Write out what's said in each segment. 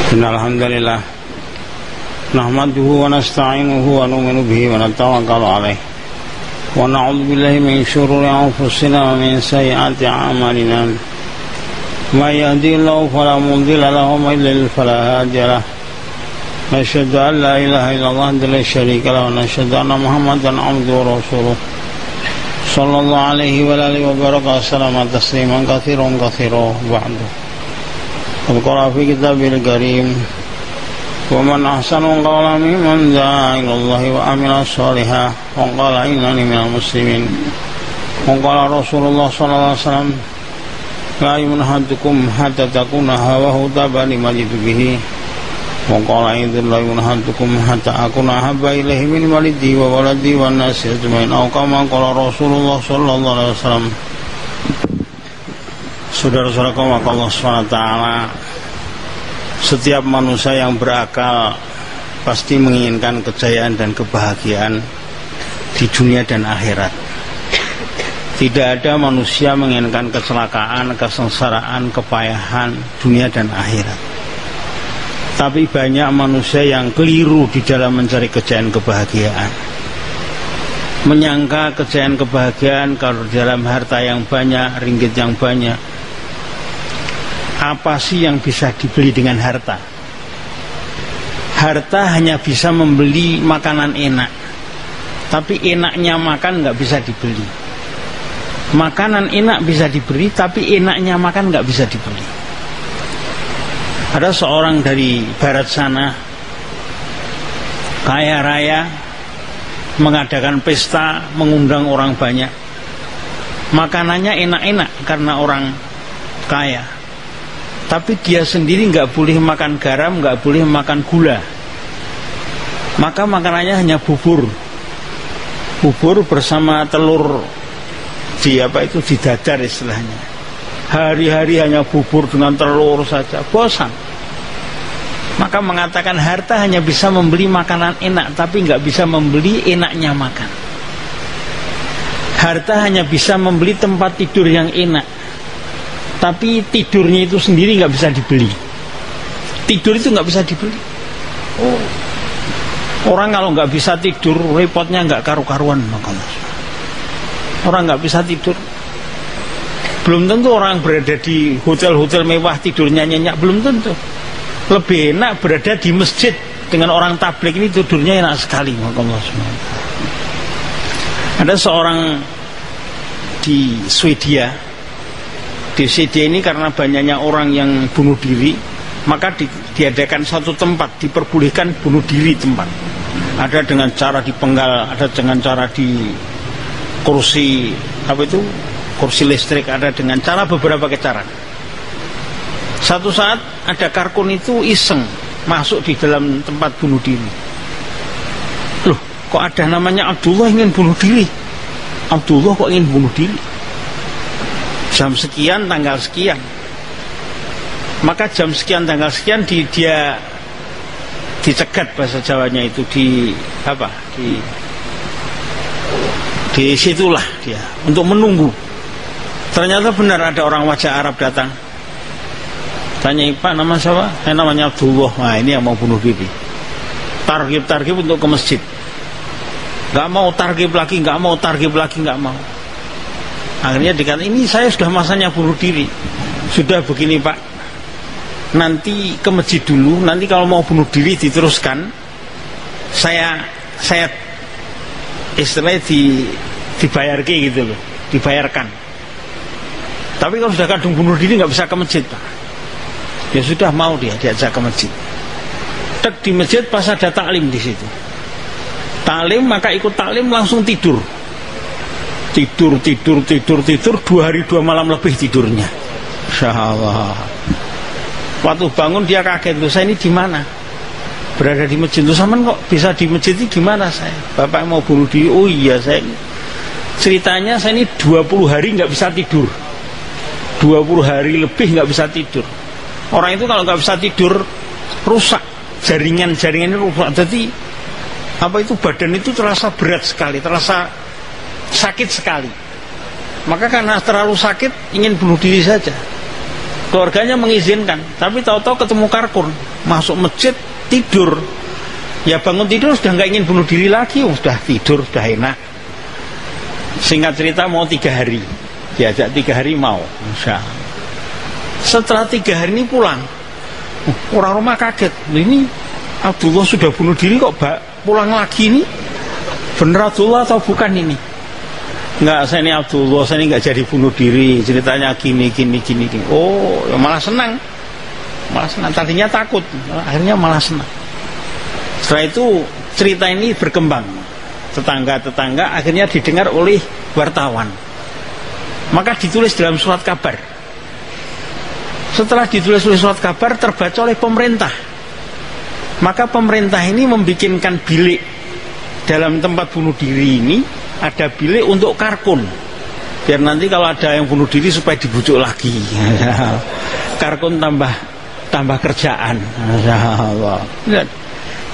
Innal hamdalillah nahmaduhu wa nasta'inuhu wa nu'minu bihi wa natawakkalu alayh wa na'udzu billahi min shururi anfusina wa min sayyiati a'malina may yahdihillahu fala mudilla lahu wa may yudlil fala hadiya lahu nashhadu an la ilaha illallah la syarika lahu wa nashhadu anna muhammadan abduhu wa rasuluh sallallahu alaihi wa alihi wa baraka sallama tasliman katsiran ba'du. Al-Qur'an fi kitabil karim wa man ahsanu qawlan mimman da'a ila Allah wa amila shalihan wa qala innani minal muslimin. Wa qala Rasulullah sallallahu alaihi wasallam la yumnahadukum hatta takuna hawahu tabani majidu bihi wa qala idhil la yumnahadukum hatta akuna habba ilaihi min walidi wa waladi wa nasi ajmain aw kama qala Rasulullah sallallahu alaihi wasallam. Saudara-saudara Allah SWT, setiap manusia yang berakal pasti menginginkan kejayaan dan kebahagiaan di dunia dan akhirat. Tidak ada manusia menginginkan kecelakaan, kesengsaraan, kepayahan dunia dan akhirat. Tapi banyak manusia yang keliru di dalam mencari kejayaan kebahagiaan, menyangka kejayaan kebahagiaan kalau dalam harta yang banyak, ringgit yang banyak. Apa sih yang bisa dibeli dengan harta? Harta hanya bisa membeli makanan enak, tapi enaknya makan nggak bisa dibeli. Makanan enak bisa dibeli, tapi enaknya makan nggak bisa dibeli. Ada seorang dari barat sana, kaya raya, mengadakan pesta, mengundang orang banyak. Makanannya enak-enak karena orang kaya, tapi dia sendiri nggak boleh makan garam, nggak boleh makan gula. Maka makanannya hanya bubur bersama telur di dadar istilahnya. Hari-hari hanya bubur dengan telur saja, bosan. Maka mengatakan harta hanya bisa membeli makanan enak, tapi nggak bisa membeli enaknya makan. Harta hanya bisa membeli tempat tidur yang enak, tapi tidurnya itu sendiri nggak bisa dibeli. Tidur itu nggak bisa dibeli. Orang kalau nggak bisa tidur, repotnya nggak karu-karuan. Orang nggak bisa tidur. Belum tentu orang berada di hotel-hotel mewah tidurnya nyenyak, belum tentu. Lebih enak berada di masjid dengan orang tabligh, ini tidurnya enak sekali. Ada seorang di Swedia. Di Swedia ini karena banyaknya orang yang bunuh diri, maka diadakan satu tempat, diperbolehkan bunuh diri tempat. Ada dengan cara dipenggal, ada dengan cara di kursi kursi listrik, ada dengan cara beberapa cara. Satu saat ada karkun itu iseng masuk di dalam tempat bunuh diri. Loh, kok ada namanya Abdullah ingin bunuh diri? Abdullah kok ingin bunuh diri? Jam sekian tanggal sekian, maka jam sekian tanggal sekian dia dicegat, bahasa Jawanya itu di situlah dia untuk menunggu. Ternyata benar ada orang wajah Arab datang. Tanya, Pak, nama siapa? Namanya Abdullah. Nah, ini yang mau bunuh diri. Targib untuk ke masjid. Gak mau targib lagi, nggak mau. Akhirnya dikatakan, ini saya sudah masanya bunuh diri. Sudah begini, Pak, nanti ke masjid dulu, nanti kalau mau bunuh diri diteruskan, saya istilahnya dibayarkan gitu loh, dibayarkan. Tapi kalau sudah kadung bunuh diri nggak bisa ke masjid, Pak. Ya sudah, mau diajak ke masjid. Di masjid pas ada taklim di situ. Taklim, maka ikut taklim langsung tidur. Tidur 2 hari 2 malam lebih tidurnya. Insyaallah. Waktu bangun dia kaget, loh, saya ini di mana? Berada di masjid. Loh, sama kok bisa di masjid ini, di mana saya? Bapak mau bunuh diri. Oh iya, ceritanya saya ini 20 hari nggak bisa tidur. 20 hari lebih nggak bisa tidur. Orang itu kalau nggak bisa tidur rusak, jaringan ini rusak. Jadi badan itu terasa berat sekali, terasa sakit sekali. Maka karena terlalu sakit ingin bunuh diri saja. Keluarganya mengizinkan, tapi tahu-tahu ketemu karkun masuk masjid tidur. Ya bangun tidur sudah nggak ingin bunuh diri lagi, sudah tidur, sudah enak. Singkat cerita mau 3 hari, diajak 3 hari mau. Setelah 3 hari ini pulang, orang rumah kaget, ini Abdullah sudah bunuh diri kok pulang lagi ini, bener Abdullah atau bukan ini? Enggak, saya ini Abdullah, saya ini nggak jadi bunuh diri, ceritanya gini. Oh, ya malah senang. Tadinya takut, akhirnya malah senang. Setelah itu cerita ini berkembang, tetangga-tetangga akhirnya didengar oleh wartawan, maka ditulis dalam surat kabar. Setelah ditulis oleh surat kabar, terbaca oleh pemerintah, maka pemerintah ini membikinkan bilik. Dalam tempat bunuh diri ini ada bilik untuk karkun, biar nanti kalau ada yang bunuh diri supaya dibujuk lagi. Karkun tambah kerjaan.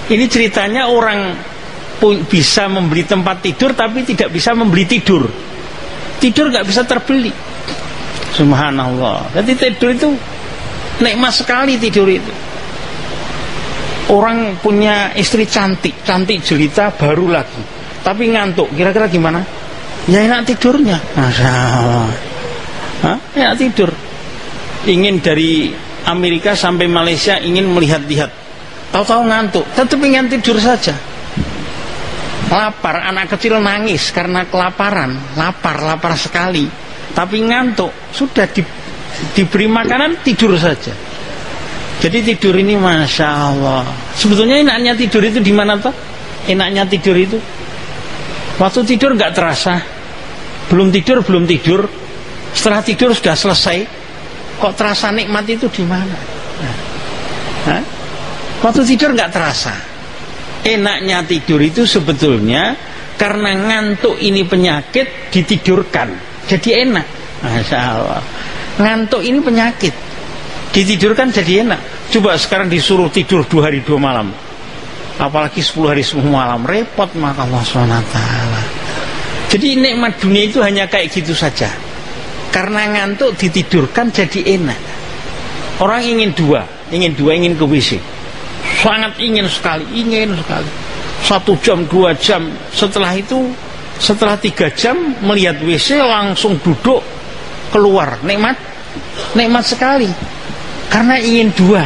Ini ceritanya orang bisa membeli tempat tidur tapi tidak bisa membeli tidur. Tidur nggak bisa terbeli. Subhanallah. Jadi tidur itu nikmat sekali, tidur itu. Orang punya istri cantik jelita baru lagi, tapi ngantuk, kira-kira gimana? Ya enak tidurnya. Masya Allah. Enak tidur. Ingin dari Amerika sampai Malaysia ingin melihat-lihat, tahu-tahu ngantuk, tetap ingin tidur saja. Lapar, anak kecil nangis karena kelaparan, lapar sekali, tapi ngantuk, sudah diberi makanan tidur saja. Jadi tidur ini Masya Allah. Sebetulnya enaknya tidur itu di mana toh? Enaknya tidur itu waktu tidur nggak terasa, belum tidur, setelah tidur sudah selesai, kok terasa nikmat itu di mana? Waktu tidur nggak terasa. Enaknya tidur itu sebetulnya karena ngantuk ini penyakit, ditidurkan jadi enak. Masya Allah. Ngantuk ini penyakit, ditidurkan jadi enak. Coba sekarang disuruh tidur 2 hari 2 malam, apalagi 10 hari 10 malam, repot maka Allah SWT. Jadi nikmat dunia itu hanya kayak gitu saja. Karena ngantuk ditidurkan jadi enak. Orang ingin ke WC, sangat ingin sekali. 1 jam 2 jam, setelah itu setelah 3 jam melihat WC langsung duduk keluar. Nikmat sekali karena ingin 2.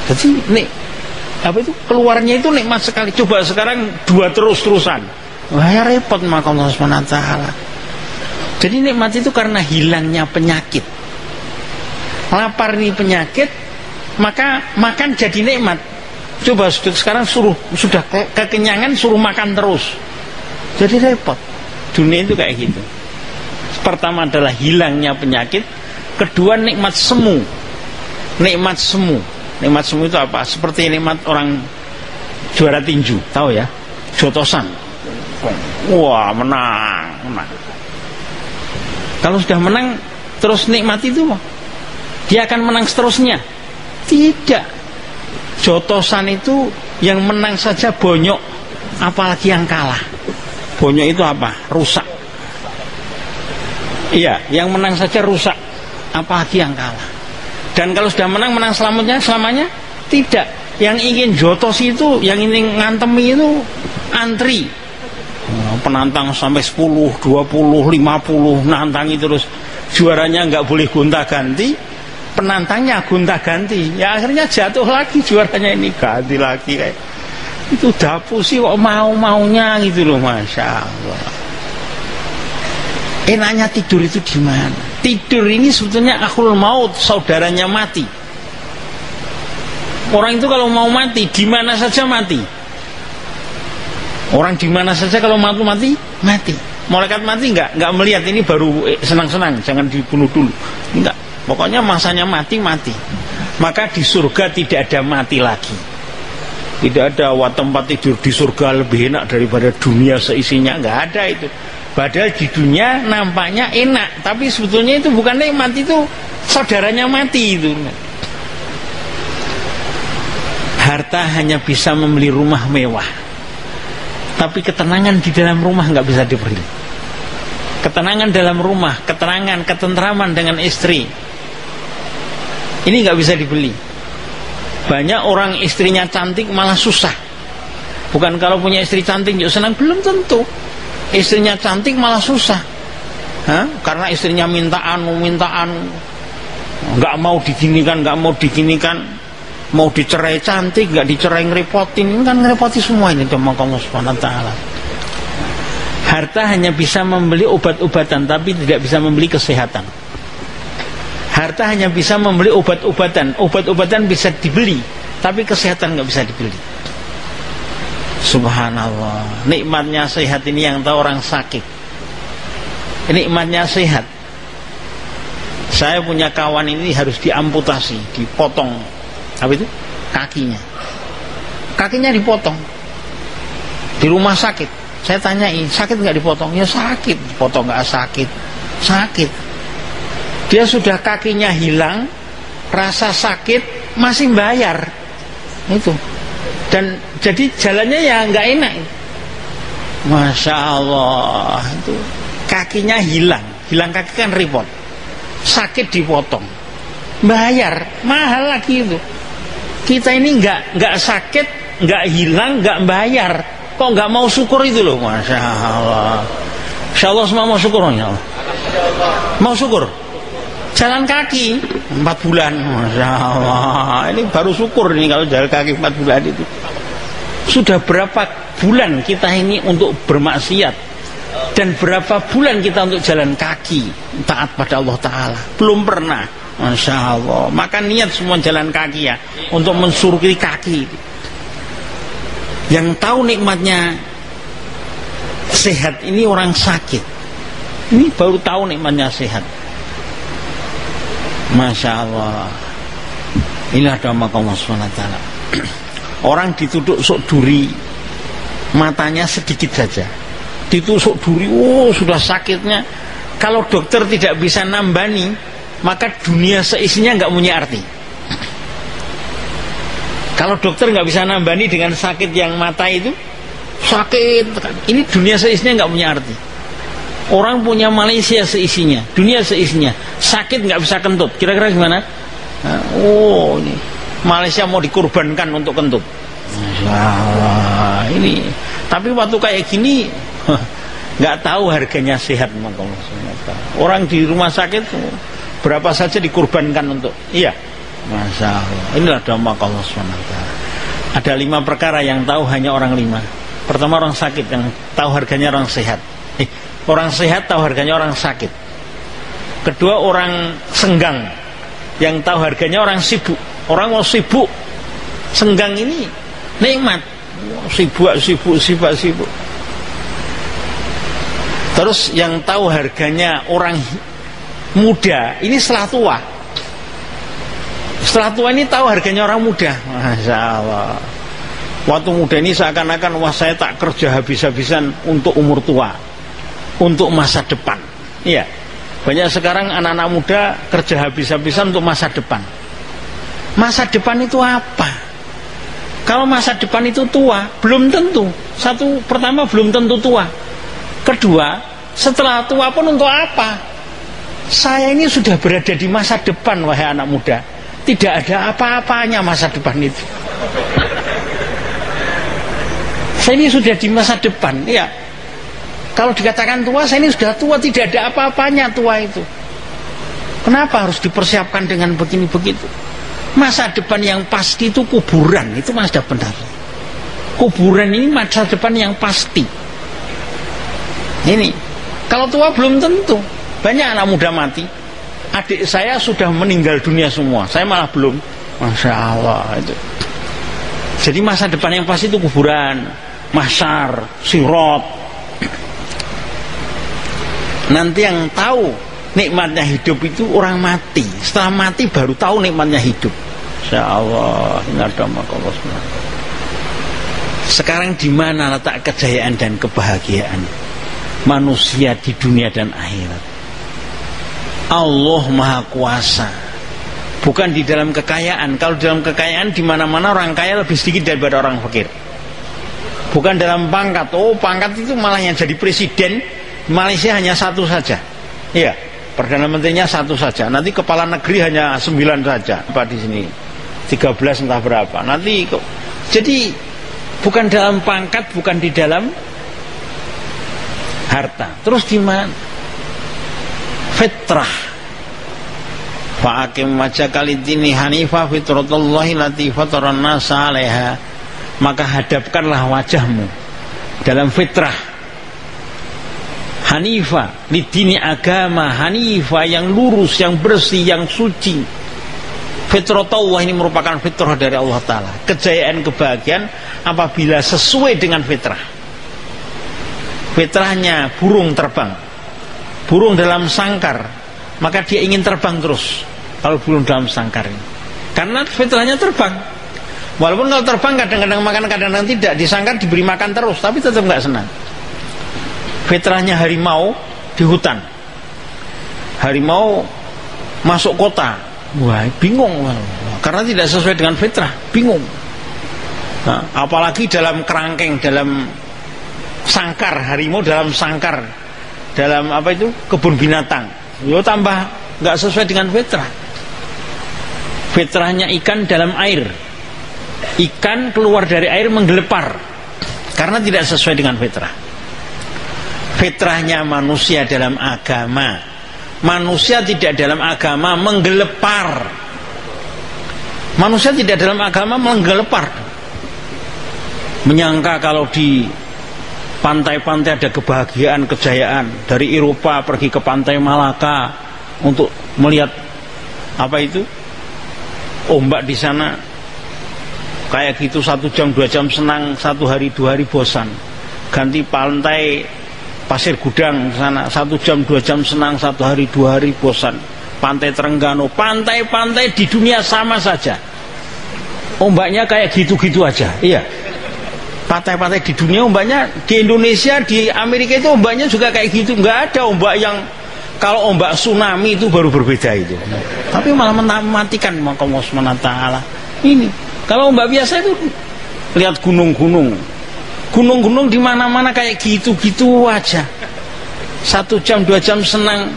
Jadi keluarnya itu nikmat sekali. Coba sekarang 2 terus-terusan, wah ya repot maka Allah SWT. Jadi nikmat itu karena hilangnya penyakit. Lapar ini penyakit, maka makan jadi nikmat. Coba sekarang sudah kekenyangan suruh makan terus, jadi repot. Dunia itu kayak gitu. Pertama adalah hilangnya penyakit, kedua nikmat semu. Nikmat semu itu apa? Seperti nikmat orang juara tinju, tahu ya? Jotosan. Wah, menang. Kalau sudah menang terus nikmat itu, dia akan menang seterusnya? Tidak. Jotosan itu yang menang saja bonyok, apalagi yang kalah. Bonyok itu apa? Rusak. Iya, yang menang saja rusak, apalagi yang kalah. Dan kalau sudah menang selamanya? Tidak. Yang ingin jotos itu, yang ingin ngantemi itu antri. Penantang sampai 10, 20, 50 nantangi terus. Juaranya nggak boleh gonta-ganti, penantangnya gonta-ganti. Ya akhirnya jatuh lagi juaranya ini, ganti lagi kayak. Itu dapu sih kok maunya gitu loh, Masya Allah. Enaknya tidur itu di mana? Tidur ini sebetulnya akhul maut, saudaranya mati. Orang itu kalau mau mati, di mana saja mati. Orang di mana saja kalau mau mati. Malaikat mati nggak melihat ini baru senang-senang, jangan dibunuh dulu. Enggak. Pokoknya masanya mati. Maka di surga tidak ada mati lagi. Tidak ada tempat tidur di surga lebih enak daripada dunia seisinya, nggak ada itu. Padahal di dunia nampaknya enak, tapi sebetulnya itu bukan nikmat, itu saudaranya mati itu. Harta hanya bisa membeli rumah mewah, tapi ketenangan di dalam rumah nggak bisa diberi. Ketenangan dalam rumah, ketentraman dengan istri, ini nggak bisa dibeli. Banyak orang istrinya cantik malah susah. Bukan kalau punya istri cantik yuk senang, belum tentu. Istrinya cantik malah susah. Karena istrinya minta anu, nggak mau diginikan, mau dicerai cantik, nggak dicerai ngerepotin, ini kan ngerepoti semua ini sama Allah Subhanahu wa taala. Harta hanya bisa membeli obat-obatan, tapi tidak bisa membeli kesehatan. Harta hanya bisa membeli obat-obatan, obat-obatan bisa dibeli, tapi kesehatan nggak bisa dibeli. Subhanallah, nikmatnya sehat ini yang tahu orang sakit. Nikmatnya sehat. Saya punya kawan ini harus diamputasi, dipotong, apa itu? Kakinya dipotong di rumah sakit. Saya tanyain, sakit nggak dipotong? Ya sakit. Dipotong nggak sakit? Sakit. Dia sudah kakinya hilang, rasa sakit masih bayar itu. Dan jadi jalannya ya nggak enak. Masya Allah, itu kakinya hilang kaki kan repot. Sakit dipotong, bayar mahal lagi itu. Kita ini nggak sakit, nggak hilang, nggak bayar. Kok nggak mau syukur itu loh, Masya Allah. Insya Allah semua mau syukur, ya Allah. Mau syukur. Jalan kaki 4 bulan, Masya Allah. Ini baru syukur ini kalau jalan kaki 4 bulan itu. Sudah berapa bulan kita ini untuk bermaksiat, dan berapa bulan kita untuk jalan kaki taat pada Allah Ta'ala? Belum pernah, Masya Allah. Maka niat semua jalan kaki ya, untuk mensurgi kaki. Yang tahu nikmatnya sehat ini orang sakit. Ini baru tahu nikmatnya sehat. Masya Allah. Inilah doa Allah SWT. Orang dituduh sok duri, matanya sedikit saja, ditusuk duri, sudah sakitnya. Kalau dokter tidak bisa nambani, maka dunia seisinya nggak punya arti. Kalau dokter nggak bisa nambani dengan sakit yang mata itu, sakit, ini dunia seisinya nggak punya arti. Orang punya Malaysia seisinya, dunia seisinya, sakit nggak bisa kentut. Kira-kira gimana? Ini Malaysia mau dikorbankan untuk kentut. Masya Allah, ini. Tapi waktu kayak gini, nggak tahu harganya sehat. Orang di rumah sakit berapa saja dikorbankan untuk, iya. Masya Allah. Inilah doa Allah SWT. Ada 5 perkara yang tahu hanya orang 5. Pertama, orang sakit yang tahu harganya orang sehat. Orang sehat tahu harganya orang sakit. Kedua, orang senggang yang tahu harganya orang sibuk. Orang mau sibuk, senggang ini nikmat. Sibuk. Terus yang tahu harganya orang muda ini setelah tua. Setelah tua ini tahu harganya orang muda. Masya Allah. Waktu muda ini seakan-akan, wah saya tak kerja habis-habisan untuk umur tua, untuk masa depan. Iya. Banyak sekarang anak-anak muda kerja habis-habisan untuk masa depan. Masa depan itu apa? Kalau masa depan itu tua, belum tentu. Pertama belum tentu tua. Kedua, setelah tua pun untuk apa? Saya ini sudah berada di masa depan, wahai anak muda. Tidak ada apa-apanya masa depan itu. Saya ini sudah di masa depan, ya. Kalau dikatakan tua, saya ini sudah tua, tidak ada apa-apanya tua itu. Kenapa harus dipersiapkan dengan begini-begitu? Masa depan yang pasti itu kuburan, itu sudah benar. Kuburan ini masa depan yang pasti. Ini, kalau tua belum tentu. Banyak anak muda mati. Adik saya sudah meninggal dunia semua, saya malah belum. Masya Allah itu. Jadi masa depan yang pasti itu kuburan, mahsyar, sirat. Nanti yang tahu nikmatnya hidup itu orang mati. Setelah mati baru tahu nikmatnya hidup. Masya Allah. Ini ada Allah. Sekarang di mana letak kejayaan dan kebahagiaan manusia di dunia dan akhirat? Allah Maha Kuasa. Bukan di dalam kekayaan. Kalau dalam kekayaan, di mana-mana orang kaya lebih sedikit daripada orang fakir. Bukan dalam pangkat. Pangkat itu malah yang jadi presiden Malaysia hanya 1 saja. Iya, Perdana Menterinya 1 saja. Nanti kepala negeri hanya 9 saja. Apa di sini? 13 entah berapa. Nanti kok. Jadi bukan dalam pangkat, bukan di dalam harta. Terus di mana? Fitrah. Fa'akim wajhaka lid-dini hanifah fitratullahi lati fataran nasa 'alaiha. Maka hadapkanlah wajahmu dalam fitrah hanifah, lid-dini agama hanifah yang lurus, yang bersih, yang suci. Fitratullah ini merupakan fitrah dari Allah Ta'ala. Kejayaan, kebahagiaan apabila sesuai dengan fitrah. Fitrahnya burung terbang, burung dalam sangkar, maka dia ingin terbang terus. Kalau burung dalam sangkar ini, karena fitrahnya terbang. Walaupun kalau terbang kadang-kadang makan, kadang-kadang tidak. Di sangkar diberi makan terus, tapi tetap nggak senang. Fitrahnya harimau di hutan, harimau masuk kota, wah bingung, karena tidak sesuai dengan fitrah, bingung. Nah, apalagi dalam kerangkeng, dalam sangkar, harimau dalam sangkar, dalam apa itu, kebun binatang, yo tambah nggak sesuai dengan fitrah. Fitrahnya ikan dalam air, ikan keluar dari air menggelepar karena tidak sesuai dengan fitrah. Fitrahnya manusia dalam agama, manusia tidak dalam agama menggelepar. Manusia tidak dalam agama menggelepar, menyangka kalau di pantai-pantai ada kebahagiaan, kejayaan. Dari Eropa pergi ke pantai Malaka untuk melihat apa itu, ombak di sana. Kayak gitu 1 jam 2 jam senang, 1 hari 2 hari bosan. Ganti pantai Pasir Gudang sana 1 jam 2 jam senang, 1 hari 2 hari bosan. Pantai Terengganu, pantai-pantai di dunia sama saja, ombaknya kayak gitu-gitu aja. Iya, pantai-pantai di dunia ombaknya, di Indonesia, di Amerika itu ombaknya juga kayak gitu. Nggak ada ombak yang, kalau ombak tsunami itu baru berbeda itu, tapi malah mematikan. Maka Allah SWT ini, kalau ombak biasa itu lihat gunung-gunung, gunung-gunung di mana-mana kayak gitu-gitu aja. 1 jam 2 jam senang,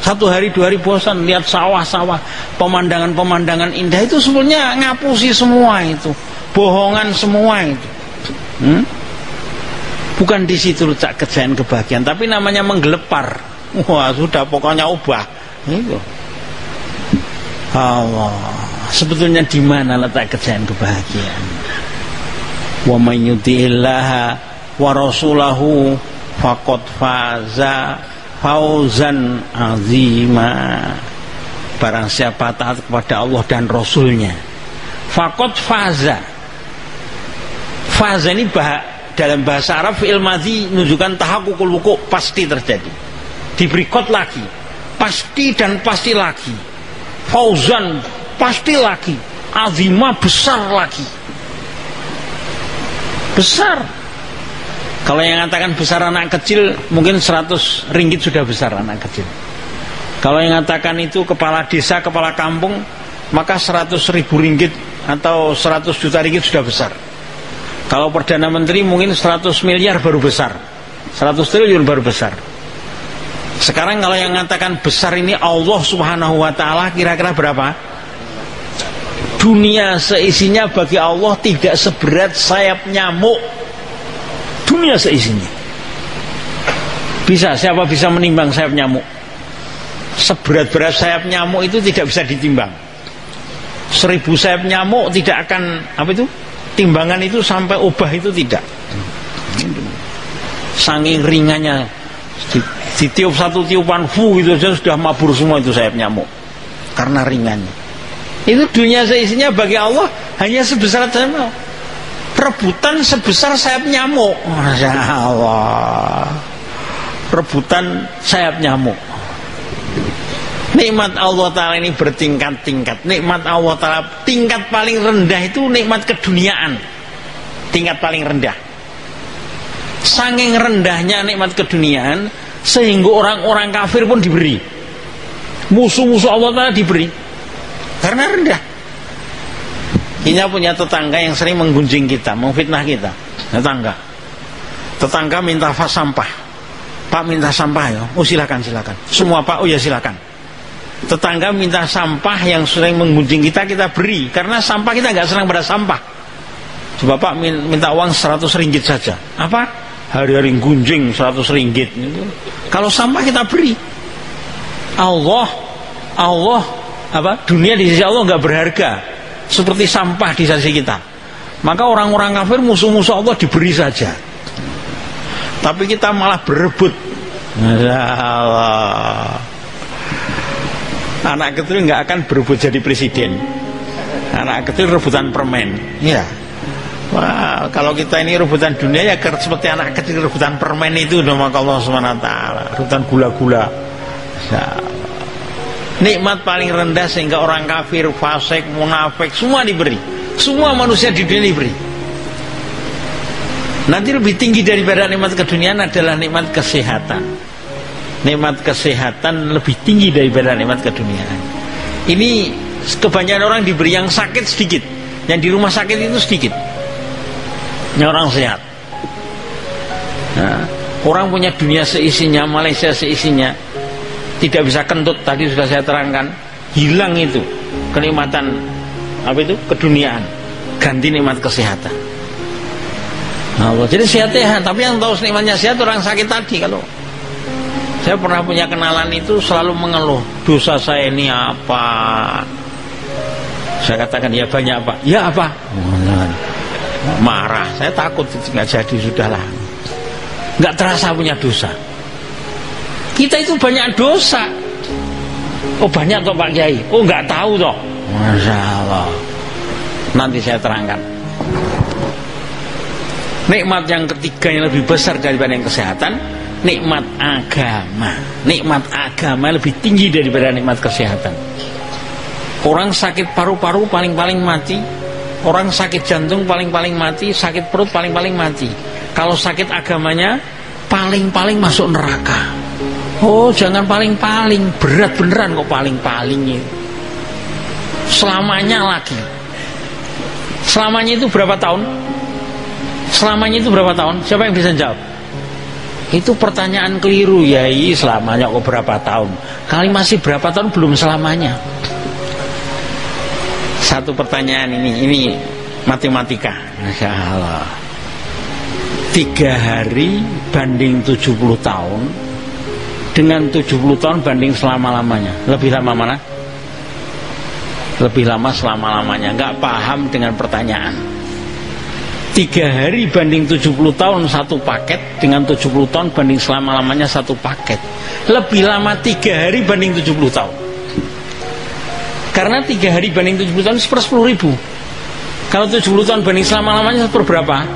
1 hari 2 hari bosan. Lihat sawah-sawah, pemandangan-pemandangan indah itu sebenarnya ngapusi semua itu, bohongan semua itu. Bukan di situ letak kejayaan, kebahagiaan, tapi namanya menggelepar. Wah sudah pokoknya ubah itu. Allah, sebetulnya di mana letak kejayaan, kebahagiaan? Wa may yuti'illaha wa rasulahu faqad faza fauzan azima. Barang siapa taat kepada Allah dan Rasulnya, faqad faza. Faza ini dalam bahasa Arab fi'il madhi menunjukkan tahaqququl wuqu', pasti terjadi. Diberi kot lagi, pasti dan pasti lagi. Fauzan, pasti lagi. Azima, besar lagi. Besar. Kalau yang mengatakan besar anak kecil, mungkin 100 ringgit sudah besar anak kecil. Kalau yang mengatakan itu kepala desa, kepala kampung, maka 100.000 ringgit atau 100 juta ringgit sudah besar. Kalau Perdana Menteri mungkin 100 miliar baru besar, 100 triliun baru besar. Sekarang kalau yang mengatakan besar ini Allah Subhanahu wa Ta'ala, kira-kira berapa? Dunia seisinya bagi Allah tidak seberat sayap nyamuk. Dunia seisinya. Bisa, siapa bisa menimbang sayap nyamuk? Seberat-berat sayap nyamuk itu tidak bisa ditimbang. 1000 sayap nyamuk tidak akan, apa itu, timbangan itu sampai ubah itu tidak. Saking ringannya, ditiup satu tiupan itu saja sudah mabur semua itu sayap nyamuk, karena ringannya. Itu dunia seisinya bagi Allah hanya sebesar nyamuk. Rebutan sebesar sayap nyamuk. Masya Allah, rebutan sayap nyamuk. Nikmat Allah Ta'ala ini bertingkat-tingkat. Nikmat Allah Ta'ala tingkat paling rendah itu nikmat keduniaan, tingkat paling rendah. Saking rendahnya nikmat keduniaan sehingga orang-orang kafir pun diberi, musuh-musuh Allah Ta'ala diberi, karena rendah. Kita punya tetangga yang sering menggunjing kita, memfitnah kita. Tetangga minta sampah. Pak minta sampah ya. Oh silakan. Semua Pak, oh ya silakan. Tetangga minta sampah yang sering menggunjing kita, kita beri. Karena sampah kita nggak senang pada sampah. Coba Pak minta uang 100 ringgit saja. Apa? Hari-hari gunjing 100 ringgit. Kalau sampah kita beri. Allah apa? Dunia di sisi Allah nggak berharga seperti sampah di sisi kita. Maka orang-orang kafir, musuh-musuh Allah, diberi saja. Tapi kita malah berebut. Allah. Anak kecil nggak akan berebut jadi presiden. Anak kecil rebutan permen. Ya. Wah, kalau kita ini rebutan dunia ya seperti anak kecil rebutan permen itu, nama Allah SWT. Rebutan gula-gula. Ya. Nikmat paling rendah sehingga orang kafir, fasik, munafik semua diberi. Semua manusia di dunia diberi. Nanti lebih tinggi daripada nikmat keduniaan adalah nikmat kesehatan. Nikmat kesehatan lebih tinggi daripada nikmat keduniaan. Ini kebanyakan orang diberi yang sakit sedikit, yang di rumah sakit itu sedikit. Ini orang sehat. Nah, orang punya dunia seisinya, Malaysia seisinya, tidak bisa kentut. Tadi sudah saya terangkan, hilang itu kenikmatan apa itu keduniaan, ganti nikmat kesehatan. Allah. Jadi sehat-sehat, tapi yang tahu nikmatnya sehat orang sakit tadi. Kalau saya pernah punya kenalan itu selalu mengeluh, dosa saya ini apa? Saya katakan ya banyak Pak. Ya apa? Marah. Saya takut nggak jadi, sudahlah. Nggak terasa punya dosa. Kita itu banyak dosa. Oh banyak toh Pak Kiai. Oh nggak tahu toh. Masya Allah. Nanti saya terangkan. Nikmat yang ketiga yang lebih besar daripada yang kesehatan, nikmat agama. Nikmat agama lebih tinggi daripada nikmat kesehatan. Orang sakit paru-paru paling-paling mati. Orang sakit jantung paling-paling mati. Sakit perut paling-paling mati. Kalau sakit agamanya paling-paling masuk neraka. Oh jangan paling-paling, berat beneran kok paling-paling. Selamanya lagi. Selamanya itu berapa tahun? Selamanya itu berapa tahun? Siapa yang bisa jawab? Itu pertanyaan keliru, Yai. Selamanya kok berapa tahun? Kali masih berapa tahun belum selamanya. Satu pertanyaan ini matematika. Masya Allah. 3 hari banding 70 tahun dengan 70 tahun banding selama-lamanya. Lebih lama mana? Lebih lama selama-lamanya. Nggak paham dengan pertanyaan. 3 hari banding 70 tahun satu paket, dengan 70 tahun banding selama-lamanya satu paket. Lebih lama 3 hari banding 70 tahun. Karena 3 hari banding 70 tahun /10.000. Kalau 70 tahun banding selama-lamanya berapa?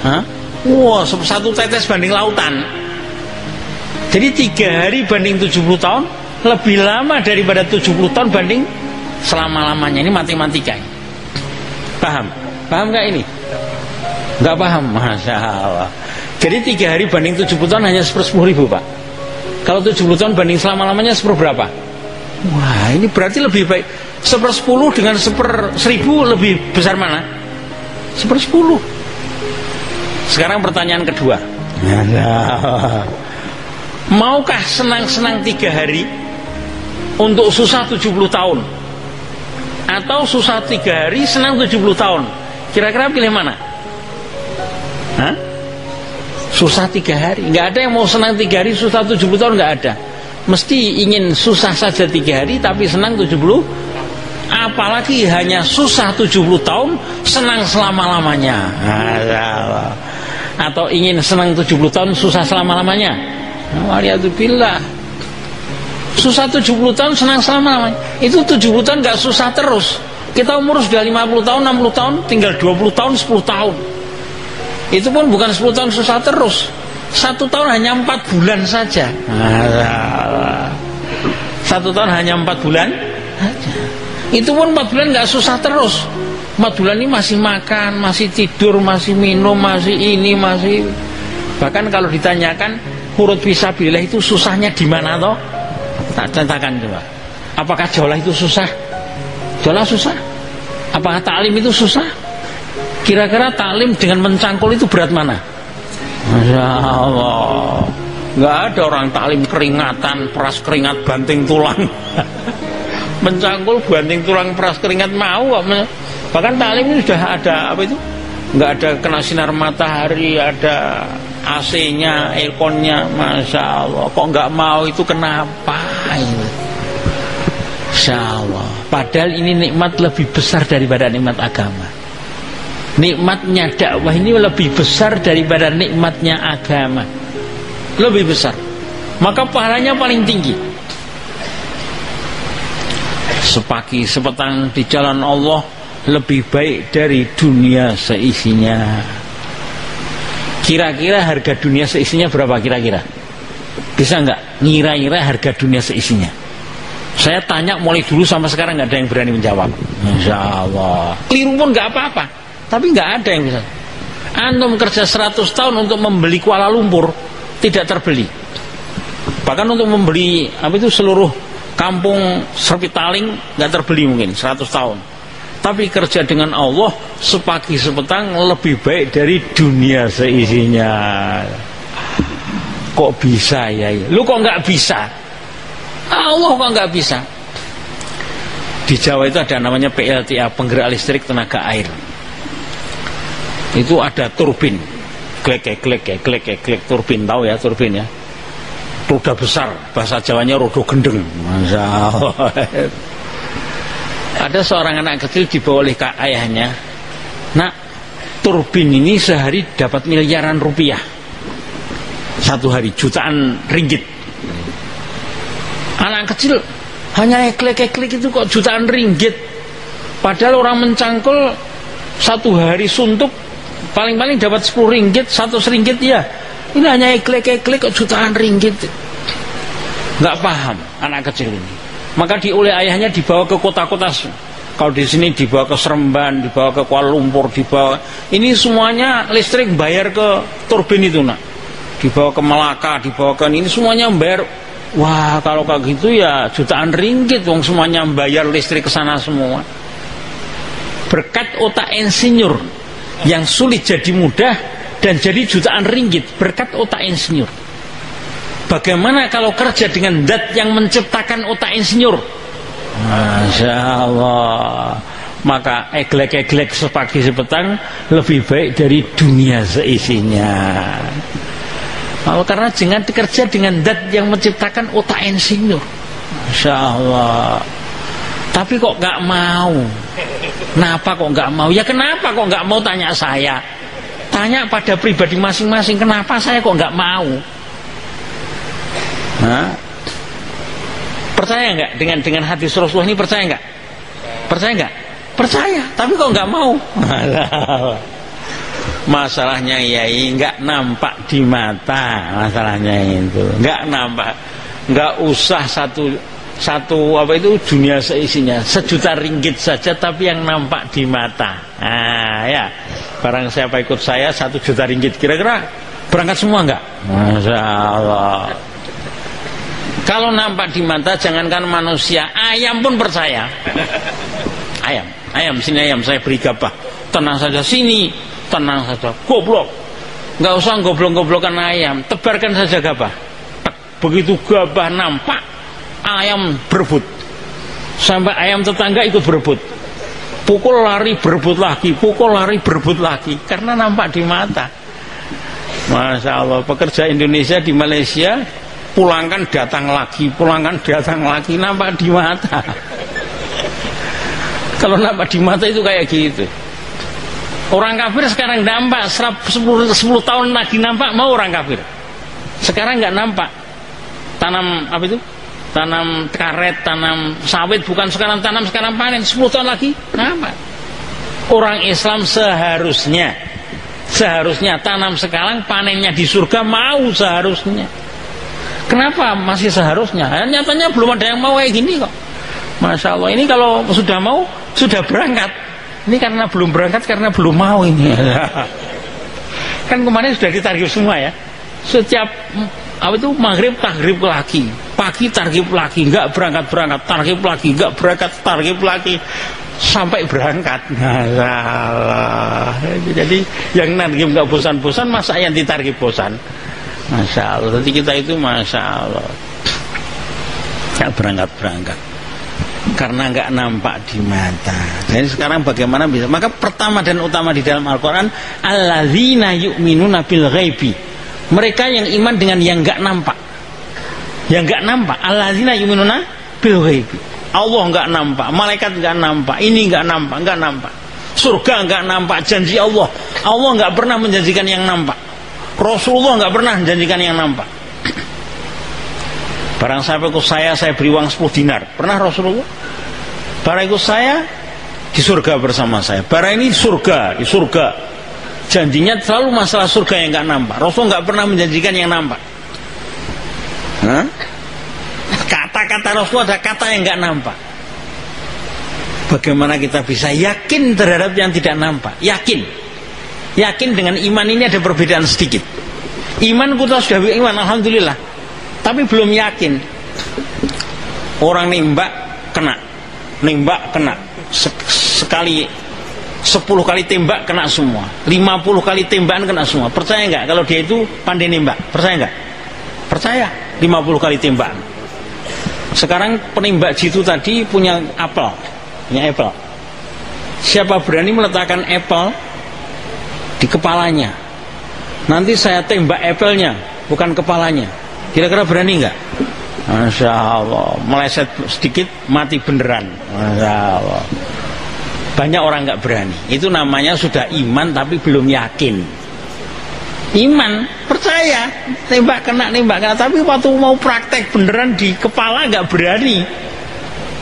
Hah? Wah, satu tetes banding lautan. Jadi 3 hari banding 70 tahun lebih lama daripada 70 tahun banding selama-lamanya. Ini matematika. Paham? Paham nggak ini? Nggak paham? Masya Allah. Jadi 3 hari banding 70 tahun hanya 10.000 Pak. Kalau 70 tahun banding selama-lamanya berapa? Wah, ini berarti lebih baik 1/10 dengan 1/1000 lebih besar mana? 1/10. Sekarang pertanyaan kedua. Maukah senang-senang 3 hari untuk susah 70 tahun? Atau susah 3 hari senang 70 tahun? Kira-kira pilih mana? Hah? Susah 3 hari. Nggak ada yang mau senang 3 hari susah 70 tahun, nggak ada. Mesti ingin susah saja 3 hari tapi senang 70. Apalagi hanya susah 70 tahun senang selama-lamanya. Atau ingin senang 70 tahun susah selama-lamanya. Waliyadzubillah. Susah 70 tahun senang selama-lamanya. Itu 70 tahun nggak susah terus. Kita umur sudah 50 tahun, 60 tahun, tinggal 20 tahun, 10 tahun. Itu pun bukan 10 tahun susah terus. 1 tahun hanya 4 bulan saja. 1 tahun hanya 4 bulan saja. Itu pun 4 bulan nggak susah terus. 4 bulan ini masih makan, masih tidur, masih minum, masih ini, masih. Bahkan kalau ditanyakan huruf fisabilillah itu susahnya di mana toh? Tak contohkan coba. Apakah jaulah itu susah? Jaulah susah. Apakah taklim itu susah? Kira-kira taklim dengan mencangkul itu berat mana? Masya Allah. Nggak ada orang taklim keringatan, peras keringat, banting tulang. Mencangkul, banting tulang, peras keringat mau. Bahkan taklim ini sudah ada apa itu? Nggak ada kena sinar matahari, ada AC-nya, airconnya, masya Allah. Kok nggak mau itu kenapa? Insya Allah. Padahal ini nikmat lebih besar daripada nikmat agama. Nikmatnya dakwah ini lebih besar daripada nikmatnya agama. Lebih besar. Maka pahalanya paling tinggi. Sepagi sepetang di jalan Allah lebih baik dari dunia seisinya. Kira-kira harga dunia seisinya berapa kira-kira? Bisa nggak ngira-ngira harga dunia seisinya? Saya tanya mulai dulu sampai sekarang nggak ada yang berani menjawab. Insya Allah. Keliru pun nggak apa-apa. Tapi nggak ada yang bisa. Antum kerja 100 tahun untuk membeli Kuala Lumpur tidak terbeli. Bahkan untuk membeli apa itu seluruh kampung Serpitaling nggak terbeli mungkin 100 tahun. Tapi kerja dengan Allah sepagi sepetang lebih baik dari dunia seisinya. Kok bisa ya? Lu kok nggak bisa? Allah kok nggak bisa? Di Jawa itu ada namanya PLTA, penggerak listrik tenaga air. Itu ada turbin, klek turbin, tahu ya turbin ya? Roda besar, bahasa Jawanya roda gendeng. Masya Allah. Ada seorang anak kecil dibawa oleh ayahnya. Nak, turbin ini sehari dapat miliaran rupiah. Satu hari, jutaan ringgit. Anak kecil hanya klik itu kok jutaan ringgit. Padahal orang mencangkul satu hari suntuk paling-paling dapat 10 ringgit, 100 ringgit ya. Ini hanya klik kok jutaan ringgit. Nggak paham anak kecil ini. Maka oleh ayahnya dibawa ke kota-kota. Kalau di sini dibawa ke Seremban, dibawa ke Kuala Lumpur, dibawa. Ini semuanya listrik bayar ke turbin itu nak. Dibawa ke Melaka, dibawa ke ini semuanya bayar. Wah, kalau kayak gitu ya jutaan ringgit, wong semuanya bayar listrik ke sana semua. Berkat otak insinyur yang sulit jadi mudah dan jadi jutaan ringgit berkat otak insinyur. Bagaimana kalau kerja dengan zat yang menciptakan otak insinyur? Masya Allah. Maka eglek sepagi sepetang lebih baik dari dunia seisinya. Karena jangan dikerja dengan zat yang menciptakan otak insinyur. Masya Allah. Tapi kok nggak mau? Kenapa kok nggak mau? Ya kenapa kok nggak mau, tanya saya. Tanya pada pribadi masing-masing, kenapa saya kok nggak mau? Nah, percaya nggak dengan hadis Rasulullah ini? Percaya nggak? Percaya nggak? Percaya, tapi kok nggak mau? Masalahnya yai nggak nampak di mata, masalahnya itu nggak nampak. Nggak usah satu apa itu dunia seisinya, 1 juta ringgit saja tapi yang nampak di mata. Nah ya, barang siapa ikut saya 1 juta ringgit, kira-kira berangkat semua nggak? Masya Allah. Kalau nampak di mata, jangankan manusia, ayam pun percaya. Ayam sini ayam, saya beri gabah, tenang saja sini, tenang saja, goblok, nggak usah goblok-goblokan ayam, tebarkan saja gabah. Begitu gabah nampak, ayam berebut, sampai ayam tetangga ikut berebut, pukul lari berebut lagi, pukul lari berebut lagi, karena nampak di mata. Masya Allah, pekerja Indonesia di Malaysia pulangkan datang lagi, nampak di mata. Kalau nampak di mata itu kayak gitu. Orang kafir sekarang nampak, 10 tahun lagi nampak, mau orang kafir. Sekarang nggak nampak. Tanam apa itu? Tanam karet, tanam sawit, bukan sekarang tanam, sekarang panen. 10 tahun lagi nampak. Orang Islam seharusnya tanam sekarang, panennya di surga, mau seharusnya. Kenapa masih seharusnya? Nyatanya belum ada yang mau kayak gini kok. Masya Allah, ini kalau sudah mau, sudah berangkat. Ini karena belum berangkat, karena belum mau ini. Kan kemarin sudah ditargib semua ya. Setiap apa itu maghrib targib lagi, pagi targib lagi, nggak berangkat targib lagi, nggak berangkat targib lagi, sampai berangkat. Nah, jadi yang targib nggak bosan-bosan, masa yang ditargib bosan? Masya Allah. Jadi kita itu Masya Allah nggak berangkat karena nggak nampak di mata. Jadi sekarang bagaimana bisa? Maka pertama dan utama di dalam Al-Quran, alladzina yu'minuna bil ghaibi, mereka yang iman dengan yang nggak nampak. Yang nggak nampak, alladzina yu'minuna bil ghaibi. Allah nggak nampak, malaikat nggak nampak, ini nggak nampak, surga nggak nampak, janji Allah nggak pernah menjanjikan yang nampak, Rasulullah nggak pernah menjanjikan yang nampak. Barang siapa ikut saya beri uang 10 dinar. Pernah Rasulullah? Barang ikut saya, di surga bersama saya. Barang ini di surga. Janjinya selalu masalah surga yang nggak nampak. Rasul nggak pernah menjanjikan yang nampak. Kata-kata Rasul ada kata yang nggak nampak. Bagaimana kita bisa yakin terhadap yang tidak nampak? Yakin dengan iman ini ada perbedaan sedikit. Iman kita sudah iman, alhamdulillah. Tapi belum yakin. Orang nembak kena. Sekali 10 kali tembak kena semua. 50 kali tembakan kena semua. Percaya nggak kalau dia itu pandai nembak? Percaya nggak? Percaya. 50 kali tembakan. Sekarang penembak jitu tadi punya apel. Siapa berani meletakkan apel di kepalanya? Nanti saya tembak apelnya, bukan kepalanya. Kira-kira berani nggak? Masya Allah, meleset sedikit mati beneran. Masya Allah. Banyak orang nggak berani. Itu namanya sudah iman tapi belum yakin. Iman, percaya, tembak kena, tapi waktu mau praktek beneran di kepala nggak berani.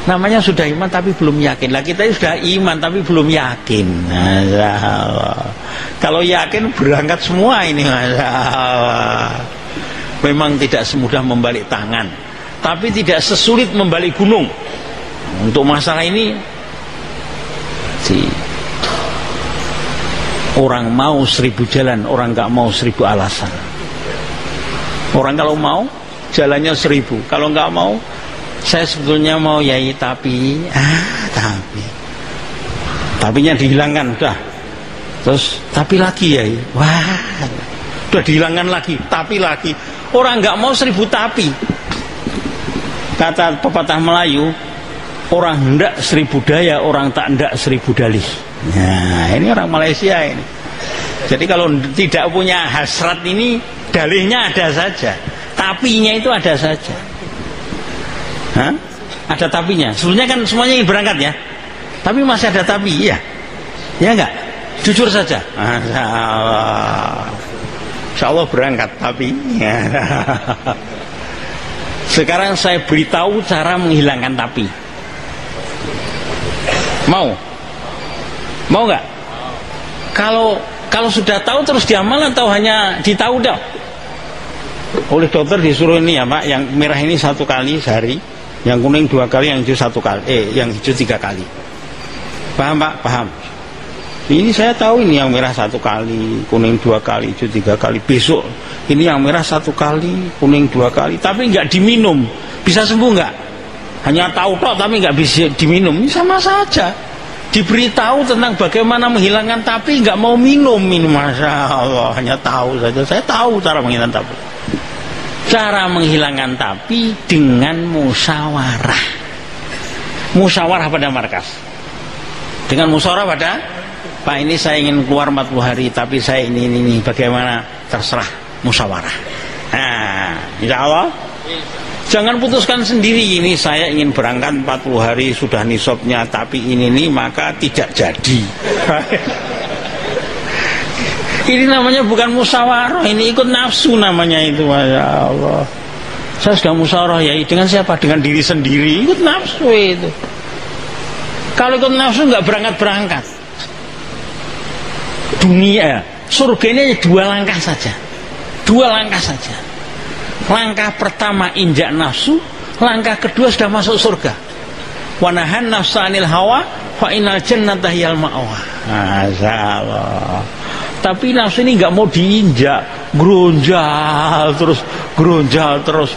Namanya sudah iman tapi belum yakin. Lah kita sudah iman tapi belum yakin. Masya Allah. Kalau yakin berangkat semua ini, Masya Allah. Memang tidak semudah membalik tangan, tapi tidak sesulit membalik gunung. Untuk masalah ini orang mau 1000 jalan, orang nggak mau 1000 alasan. Orang kalau mau jalannya 1000, kalau nggak mau, saya sebetulnya mau yai tapi tapinya dihilangkan udah. Terus tapi lagi yai, wah udah dihilangkan lagi, tapi lagi. Orang nggak mau 1000 tapi. Kata pepatah Melayu, orang hendak 1000 daya, orang tak hendak 1000 dalih. Nah, ini orang Malaysia ini. Jadi kalau tidak punya hasrat ini, dalihnya ada saja, tapinya itu ada saja. Ada tapinya. Sebenarnya kan semuanya ingin berangkat ya, tapi masih ada tapi, ya enggak? Jujur saja. Masya Allah. Insya Allah berangkat tapi sekarang saya beritahu cara menghilangkan tapi. Mau nggak? Kalau sudah tahu terus diamal atau hanya ditahu dah? Oleh dokter disuruh ini ya Pak, yang merah ini 1 kali sehari, yang kuning 2 kali, yang hijau 1 kali, yang hijau 3 kali. Paham Pak? Paham. Ini saya tahu ini yang merah 1 kali, kuning 2 kali, hijau 3 kali. Besok ini yang merah 1 kali, kuning 2 kali, tapi nggak diminum. Bisa sembuh nggak? Hanya tahu tok tapi nggak bisa diminum. Ini sama saja. Diberitahu tentang bagaimana menghilangkan tapi nggak mau minum. Masya Allah, hanya tahu saja. Saya tahu cara menghilangkan tapi. Cara menghilangkan tapi dengan musyawarah. Musyawarah pada markas. Dengan musyawarah pada Pak, ini saya ingin keluar 40 hari tapi saya ini bagaimana? Terserah, musyawarah. Nah, insya Allah jangan putuskan sendiri, ini saya ingin berangkat 40 hari sudah nisabnya tapi ini maka tidak jadi. Ini namanya bukan musyawarah, ini ikut nafsu namanya itu. Masya Allah. Saya sudah musyawarah ya, dengan siapa? Dengan diri sendiri, ikut nafsu itu. Kalau ikut nafsu nggak berangkat. Dunia, surga ini 2 langkah saja. 2 langkah saja. Langkah pertama injak nafsu, langkah kedua sudah masuk surga. Wa nahan nafsa 'anil hawa fa innal jannata hiyal ma'wa. Masya Allah. Tapi nafsu ini nggak mau diinjak, geronjal terus.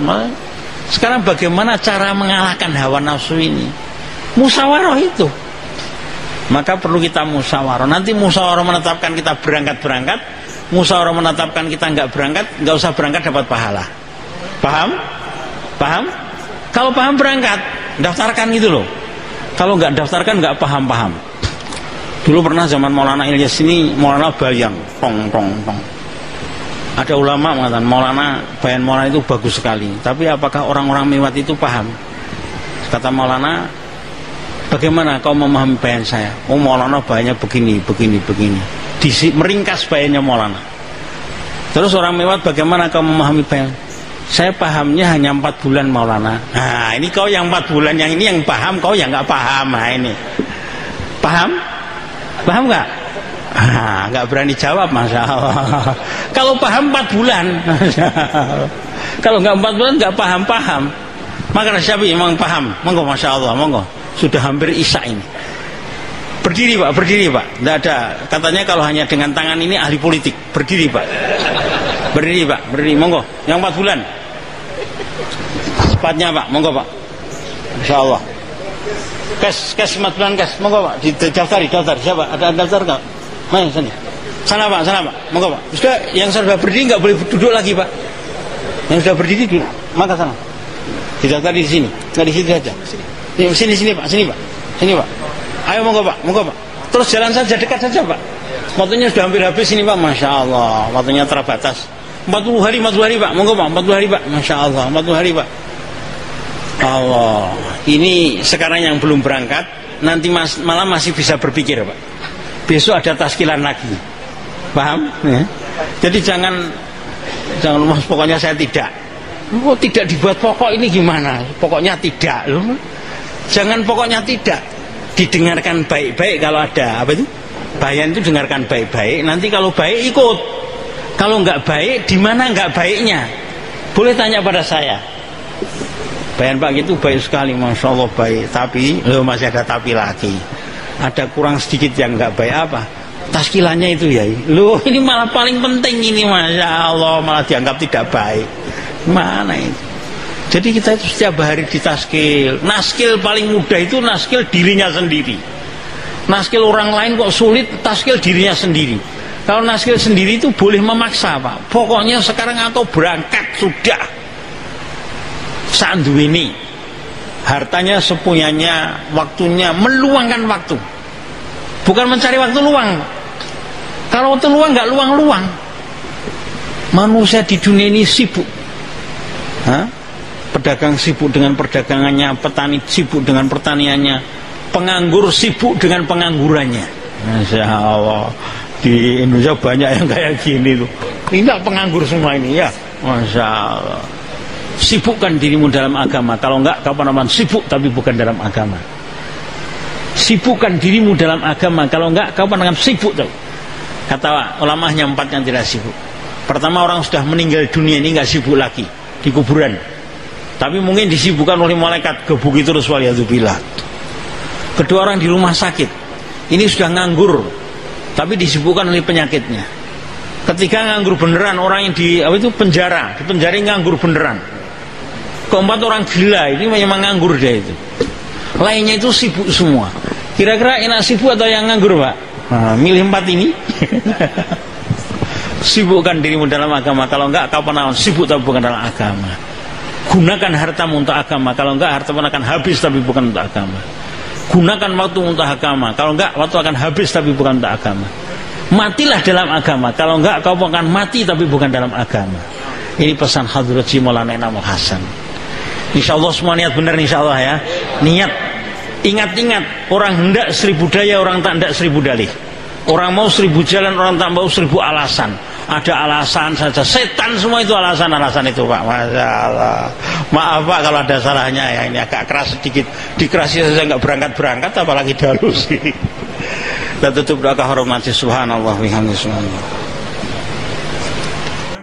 Sekarang bagaimana cara mengalahkan hawa nafsu ini? Musyawarah itu. Maka perlu kita musyawarah. Nanti musyawarah menetapkan kita berangkat. musyawarah menetapkan kita nggak berangkat, nggak usah berangkat dapat pahala. Paham? Paham? Kalau paham berangkat, daftarkan gitu loh. Kalau nggak daftarkan nggak paham-paham. Dulu pernah zaman Maulana Ilyas ini, Maulana bayang, tong. Ada ulama mengatakan bayan Maulana itu bagus sekali. Tapi apakah orang-orang Mewat itu paham? Kata Maulana, bagaimana kau memahami bayan saya? Oh, Maulana bayannya begini. Meringkas bayannya Maulana. Terus orang Mewat, bagaimana kau memahami bayan? Saya pahamnya hanya 4 bulan Maulana. Nah, ini kau yang 4 bulan, yang ini yang paham, kau yang nggak paham. Nah, ini paham? Paham nggak? Nggak berani jawab, Masya Allah. Kalau paham 4 bulan, kalau nggak 4 bulan nggak paham. Maka Syafi'i memang paham. Monggo, Masya Allah, monggo. Sudah hampir isya ini. Berdiri Pak. Tidak ada. Katanya kalau hanya dengan tangan ini ahli politik. Berdiri Pak. Berdiri. Monggo. Yang 4 bulan. Sepatnya Pak. Monggo Pak. Masya Allah. Kes 4 bulan kes. Monggo Pak. Daftar. Siapa? Ada daftar nggak? Main sini. Sana Pak. Monggo Pak. Sudah, yang sudah berdiri nggak boleh duduk lagi Pak. Yang sudah berdiri duduk. Maka sana. Didaftar di sini. Nggak di situ saja. Sini Pak. Sini Pak. Ayo monggo Pak. Terus jalan saja, dekat saja Pak. Waktunya sudah hampir habis ini Pak. Masya Allah. Waktunya terbatas. 40 hari Pak. Monggo Pak. 40 hari Pak. Masya Allah. 40 hari Pak. Allah. Ini sekarang yang belum berangkat, nanti malam masih bisa berpikir Pak. Besok ada taskilan lagi. Paham? Ya. Jadi jangan Mas, pokoknya saya tidak. Oh, tidak dibuat pokok ini gimana? Pokoknya tidak loh. Jangan pokoknya tidak. Didengarkan baik-baik kalau ada apa itu? Bayan itu dengarkan baik-baik. Nanti kalau baik ikut. Kalau nggak baik, di mana nggak baiknya? Boleh tanya pada saya. Bayan Pak itu baik sekali, Masya Allah baik. Tapi masih ada tapi lagi. Ada kurang sedikit yang nggak baik apa? Taskilannya itu ya. Ini malah paling penting ini, Masya Allah, malah dianggap tidak baik. Mana itu? Jadi kita itu setiap hari ditaskil. Naskil paling mudah itu naskil dirinya sendiri. Naskil orang lain kok sulit, taskil dirinya sendiri. Kalau naskil sendiri itu boleh memaksa Pak. Pokoknya sekarang atau berangkat sudah. Sandu ini hartanya sepunyanya, waktunya, meluangkan waktu. Bukan mencari waktu luang. Kalau waktu luang nggak luang-luang. Manusia di dunia ini sibuk. Pedagang sibuk dengan perdagangannya, petani sibuk dengan pertaniannya, penganggur sibuk dengan penganggurannya. Masya Allah. Di Indonesia banyak yang kayak gini tuh. Ini penganggur semua ini ya. Masya Allah. Sibukkan dirimu dalam agama. Kalau enggak, kapan-kapan sibuk tapi bukan dalam agama. Sibukkan dirimu dalam agama. Kalau enggak, kapan-kapan sibuk tuh. Kata ulama hanya 4 yang tidak sibuk. Pertama, orang sudah meninggal dunia ini enggak sibuk lagi di kuburan. Tapi mungkin disibukkan oleh malaikat, gebuki terus waliyadzubillah. Kedua, orang di rumah sakit. Ini sudah nganggur, tapi disibukkan oleh penyakitnya. Ketiga, nganggur beneran, orang yang di penjara, nganggur beneran. Keempat, orang gila, ini memang nganggur dia itu. Lainnya itu sibuk semua. Kira-kira enak sibuk atau yang nganggur Pak? Milih 4 ini. Sibukkan dirimu dalam agama. Kalau enggak, kapan-kapan sibuk tapi bukan dalam agama. Gunakan hartamu untuk agama. Kalau enggak, hartamu akan habis tapi bukan untuk agama. Gunakan waktu untuk agama. Kalau enggak, waktu akan habis tapi bukan untuk agama. Matilah dalam agama. Kalau enggak, kau akan mati tapi bukan dalam agama. Ini pesan Hadrat Maulana Inamul Hasan. InsyaAllah semua niat benar, insyaAllah ya. Niat. Ingat-ingat, orang hendak 1000 daya, orang tak hendak 1000 dalih. Orang mau 1000 jalan, orang tak mau 1000 alasan. Ada alasan saja. Setan semua itu alasan-alasan itu Pak. Masya Allah. Maaf Pak kalau ada salahnya ya. Ini agak keras sedikit. Dikerasi saja nggak berangkat-berangkat, apalagi dihalusi. Dan tutup doa kehormati subhanallah wa bihamdihi subhanallah.